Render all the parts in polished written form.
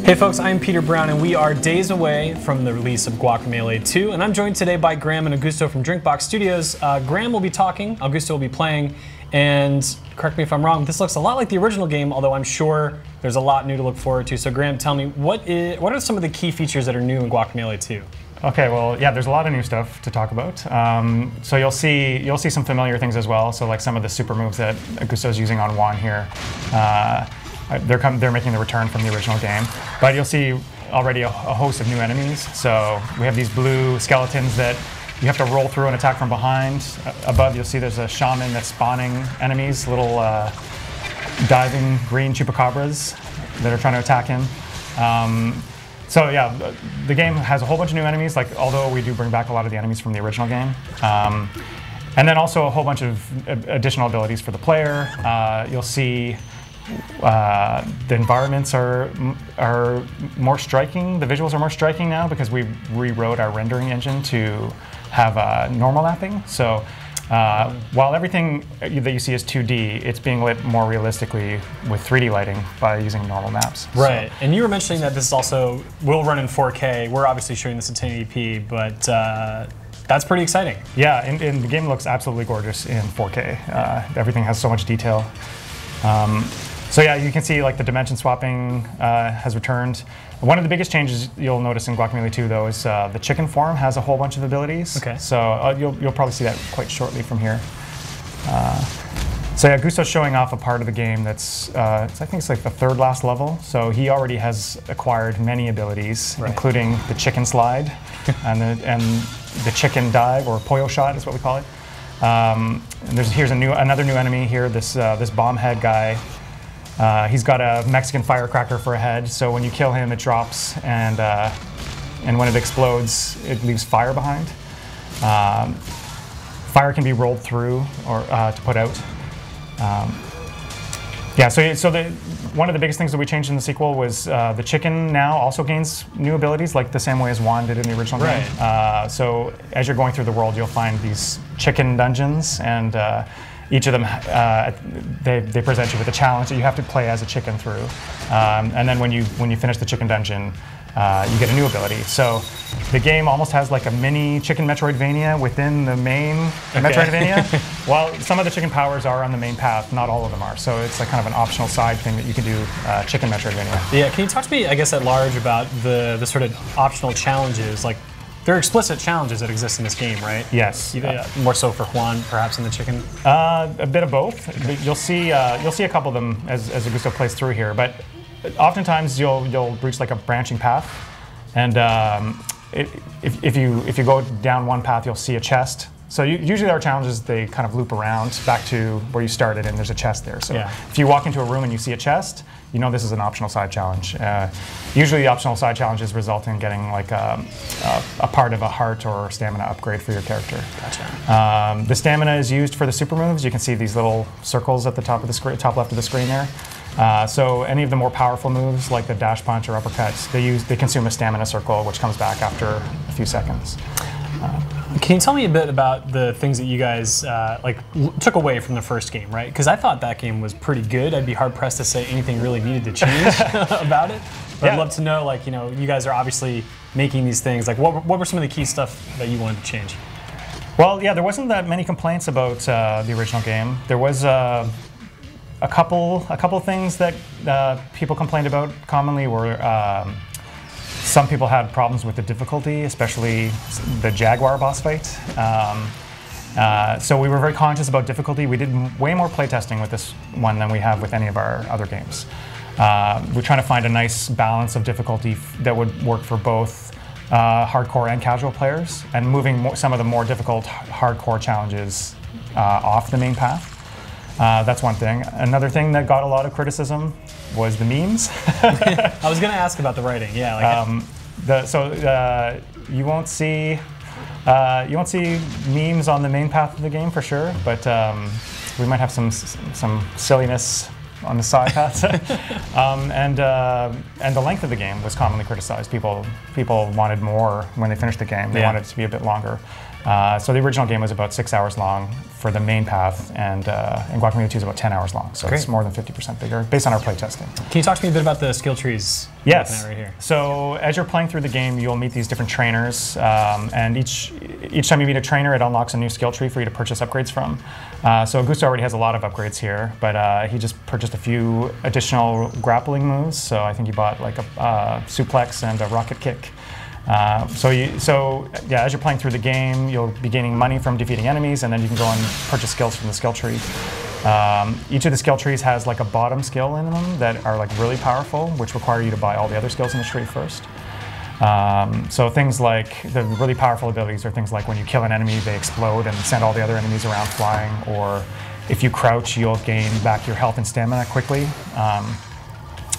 Hey folks, I'm Peter Brown and we are days away from the release of Guacamelee 2, and I'm joined today by Graham and Augusto from Drinkbox Studios. Graham will be talking, Augusto will be playing, and correct me if I'm wrong, this looks a lot like the original game, although I'm sure there's a lot new to look forward to. So Graham, tell me, what are some of the key features that are new in Guacamelee 2? Okay, well, yeah, there's a lot of new stuff to talk about. So you'll see some familiar things as well. So like some of the super moves that Augusto's using on Juan here. They're making the return from the original game. But you'll see already a host of new enemies. So we have these blue skeletons that you have to roll through and attack from behind. Above, you'll see there's a shaman that's spawning enemies, little diving green chupacabras that are trying to attack him. So yeah, the game has a whole bunch of new enemies, although we do bring back a lot of the enemies from the original game. And then also a whole bunch of additional abilities for the player. You'll see the environments are more striking. The visuals are more striking now because we rewrote our rendering engine to have normal mapping. So while everything that you see is 2D, it's being lit more realistically with 3D lighting by using normal maps. Right, and you were mentioning that this also will run in 4K. We're obviously shooting this at 1080p, but that's pretty exciting. Yeah, and the game looks absolutely gorgeous in 4K. Everything has so much detail. So yeah, you can see the dimension swapping has returned. One of the biggest changes you'll notice in Guacamelee 2, though, is the chicken form has a whole bunch of abilities. Okay. So you'll probably see that quite shortly from here. So yeah, Augusto's showing off a part of the game that's, I think it's like the third last level. So he already has acquired many abilities, right, including the chicken slide and the chicken dive, or pollo shot is what we call it. And here's another new enemy here, this bomb head guy. He's got a Mexican firecracker for a head, so when you kill him, it drops, and when it explodes, it leaves fire behind. Fire can be rolled through or to put out. Yeah, so one of the biggest things that we changed in the sequel was the chicken now also gains new abilities, like the same way as Juan did in the original game. So as you're going through the world, you'll find these chicken dungeons, and each of them, they present you with a challenge that you have to play as a chicken through. And then when you finish the chicken dungeon, you get a new ability. So the game almost has like a mini chicken metroid-vania within the main metroid-vania. While some of the chicken powers are on the main path, not all of them are. So it's like kind of an optional side thing that you can do, chicken metroid-vania. Yeah, can you talk to me, I guess, at large about the sort of optional challenges? There are explicit challenges that exist in this game, right? Yes. More so for Juan, perhaps, than the chicken? A bit of both. You'll see a couple of them as Augusto plays through here, but oftentimes you'll reach like a branching path, and if you go down one path, you'll see a chest. So usually our challenges, they kind of loop around back to where you started, and there's a chest there. So if you walk into a room and you see a chest, you know this is an optional side challenge. Usually the optional side challenges result in getting like a part of a heart or stamina upgrade for your character. Gotcha. The stamina is used for the super moves. You can see these little circles at the top of the screen, top left of the screen there. So any of the more powerful moves, like the dash punch or uppercuts, they consume a stamina circle, which comes back after a few seconds. Can you tell me a bit about the things that you guys took away from the first game, right? Because I thought that game was pretty good. I'd be hard pressed to say anything really needed to change about it. But I'd love to know, you guys are obviously making these things. What were some of the key stuff that you wanted to change? Well, yeah, there wasn't that many complaints about the original game. There was a couple things that people complained about commonly were. Some people had problems with the difficulty, especially the Jaguar boss fight. So we were very conscious about difficulty. We did way more playtesting with this one than we have with any of our other games. We're trying to find a nice balance of difficulty that would work for both hardcore and casual players, and moving some of the more difficult hardcore challenges off the main path. That's one thing. Another thing that got a lot of criticism was the memes. I was going to ask about the writing. Yeah. You won't see memes on the main path of the game for sure, but we might have some silliness on the side paths. And the length of the game was commonly criticized. People wanted more when they finished the game. They wanted it to be a bit longer. So the original game was about 6 hours long for the main path, and Guacamelee 2 is about 10 hours long, so it's more than 50% bigger, based on our playtesting. Can you talk to me a bit about the skill trees? Yes. Right here? So as you're playing through the game, you'll meet these different trainers, and each time you meet a trainer, it unlocks a new skill tree for you to purchase upgrades from. So Augusto already has a lot of upgrades here, but he just purchased a few additional grappling moves. So I think he bought like a suplex and a rocket kick. So as you're playing through the game, you'll be gaining money from defeating enemies, and then you can go and purchase skills from the skill tree. Each of the skill trees has like a bottom skill in them that are like really powerful, which require you to buy all the other skills in the tree first. So things like the really powerful abilities are things like when you kill an enemy, they explode and send all the other enemies around flying, or if you crouch, you'll gain back your health and stamina quickly.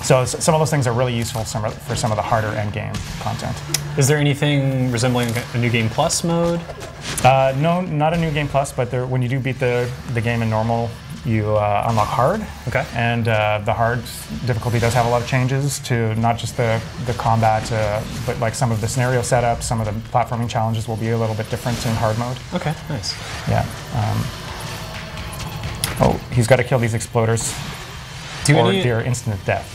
So some of those things are really useful for some of the harder end game content. Is there anything resembling a New Game Plus mode? No, not a New Game Plus, but when you do beat the game in normal, you unlock hard. Okay. And the hard difficulty does have a lot of changes to not just the combat, but like some of the scenario setup, some of the platforming challenges will be a little bit different in hard mode. Okay, nice. Yeah. Oh, he's got to kill these exploders. Or their instant death.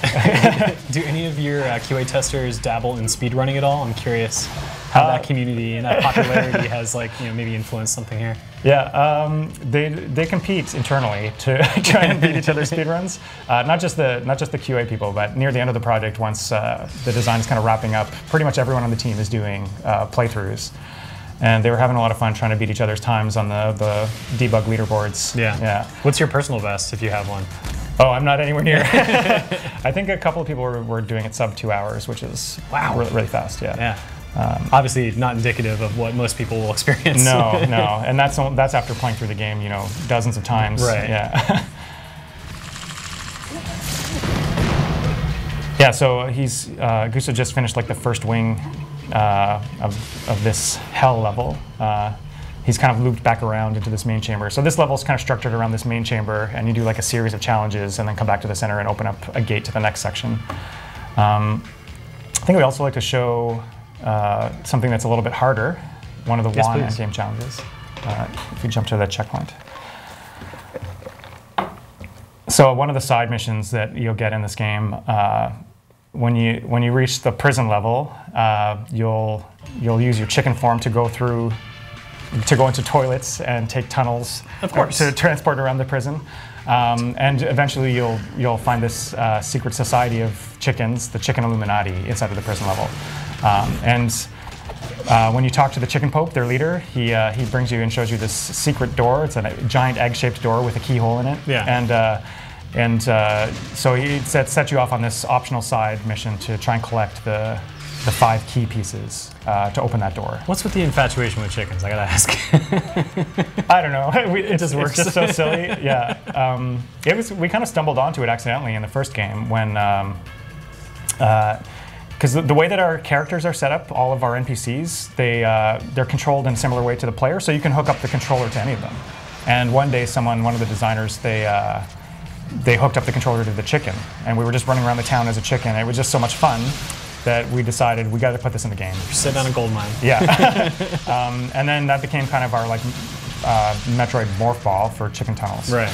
Do any of your QA testers dabble in speedrunning at all? I'm curious how that community and that popularity has maybe influenced something here. Yeah, they compete internally to try and beat each other's speedruns. Not just the QA people, but near the end of the project, once the design is kind of wrapping up, pretty much everyone on the team is doing playthroughs. And they were having a lot of fun trying to beat each other's times on the debug leaderboards. Yeah. What's your personal best, if you have one? Oh, I'm not anywhere near. I think a couple of people were doing it sub 2 hours, which is really fast. Yeah. Obviously, not indicative of what most people will experience. No, and that's after playing through the game, dozens of times. Right. Yeah. Yeah. So Gusto just finished like the first wing of this hell level. He's kind of looped back around into this main chamber. So this level is kind of structured around this main chamber, and you do like a series of challenges and then come back to the center and open up a gate to the next section. I think we also like to show something that's a little bit harder, one of the WAN endgame challenges. If you jump to that checkpoint. So one of the side missions that you'll get in this game, when you reach the prison level, you'll use your chicken form to go into toilets and take tunnels to transport around the prison. And eventually you'll find this secret society of chickens, the Chicken Illuminati, inside of the prison level. When you talk to the Chicken Pope, their leader, he brings you and shows you this secret door. It's a giant egg-shaped door with a keyhole in it. Yeah. So he set you off on this optional side mission to try and collect the 5 key pieces to open that door. What's with the infatuation with chickens? I gotta ask. I don't know. It just works. It's just so silly. Yeah. We kind of stumbled onto it accidentally in the first game when, because the way that our characters are set up, all of our NPCs, they're controlled in a similar way to the player, so you can hook up the controller to any of them. And one day, one of the designers, they hooked up the controller to the chicken, and we were just running around the town as a chicken. It was just so much fun that we decided we got to put this in the game. Sit on a gold mine. Yeah. And then that became kind of our Metroid morph ball for chicken tunnels. Right.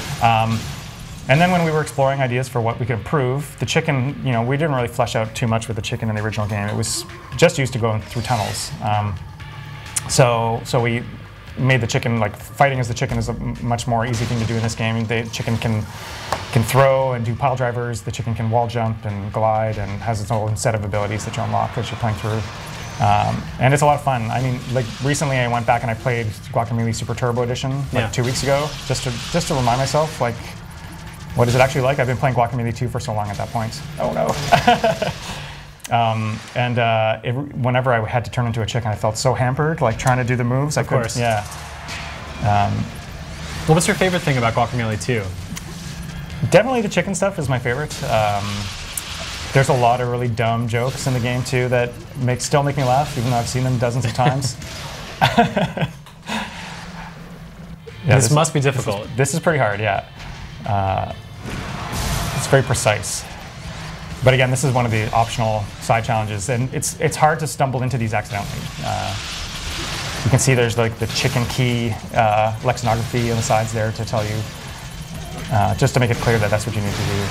And then when we were exploring ideas for what we could improve, the chicken, we didn't really flesh out too much with the chicken in the original game. It was just used to going through tunnels. So we made the chicken, fighting as the chicken is a much more easy thing to do in this game. The chicken can throw and do pile drivers. The chicken can wall jump and glide and has its own set of abilities that you unlock as you're playing through. And it's a lot of fun. I mean, recently I went back and I played Guacamelee Super Turbo Edition 2 weeks ago, just to remind myself, what is it actually like? I've been playing Guacamelee 2 for so long at that point. Oh no. Whenever I had to turn into a chicken, I felt so hampered, trying to do the moves. Of course. Yeah. Well, what's your favorite thing about Guacamelee 2? Definitely the chicken stuff is my favorite. There's a lot of really dumb jokes in the game too that still make me laugh, even though I've seen them dozens of times. This must be difficult. This is pretty hard, yeah. It's very precise. But again, this is one of the optional side challenges, and it's hard to stumble into these accidentally. can see there's like the chicken key lexicography on the sides there to tell you, just to make it clear that that's what you need to do,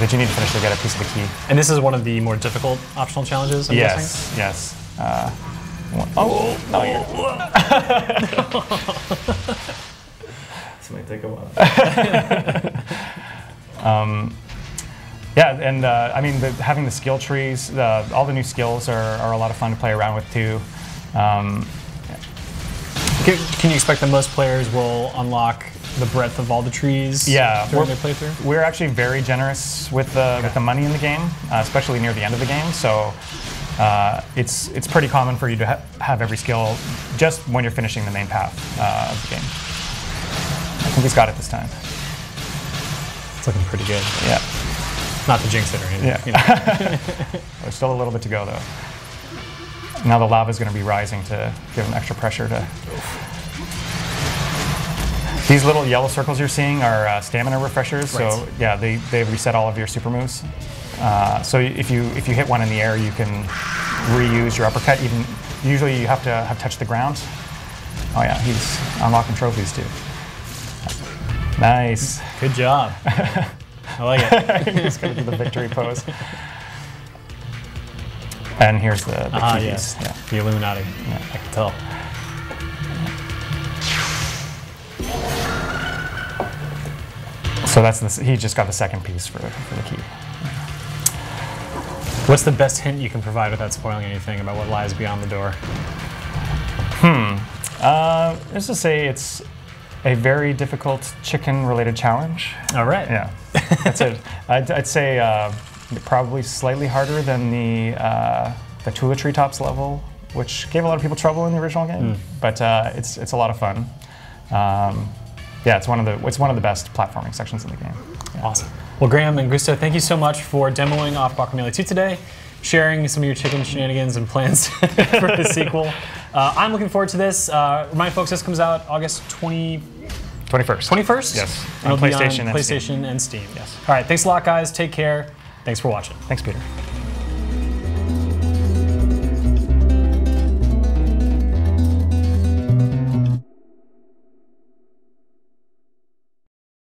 that you need to finish to get a piece of the key. And this is one of the more difficult optional challenges, I'm guessing? Yes. Oh, no, you're... This might take a while. Yeah, and I mean, having the skill trees, all the new skills are a lot of fun to play around with too. Can you expect that most players will unlock the breadth of all the trees during their playthrough? We're actually very generous with the money in the game, especially near the end of the game. So it's pretty common for you to have every skill just when you're finishing the main path of the game. I think he's got it this time. It's looking pretty good. Yeah. Not to jinx it or anything. Yeah. You know. There's still a little bit to go though. Now the lava is going to be rising to give him extra pressure to. These little yellow circles you're seeing are stamina refreshers. Right. So yeah, they reset all of your super moves. So if you hit one in the air, you can reuse your uppercut. Usually you have to have touched the ground. Oh yeah, he's unlocking trophies too. Nice. Good job. I like it. He's going to do the victory pose. And here's the keys. Yes. Yeah. The Illuminati. Yeah. I can tell. So that's he just got the second piece for the key. What's the best hint you can provide without spoiling anything about what lies beyond the door? Let's just say it's a very difficult chicken-related challenge. All right. Yeah, that's it. I'd say probably slightly harder than the Tula Treetops level, which gave a lot of people trouble in the original game. But it's a lot of fun. Yeah, it's one of the best platforming sections in the game. Yeah. Awesome. Well, Graham and Gusto, thank you so much for demoing off Guacamelee 2 today, sharing some of your chicken shenanigans and plans for the sequel. I'm looking forward to this. Remind folks, this comes out August 21st? 21st? Yes. And On it'll be PlayStation on PlayStation and Steam. Yes. All right, thanks a lot, guys. Take care. Thanks for watching. Thanks, Peter.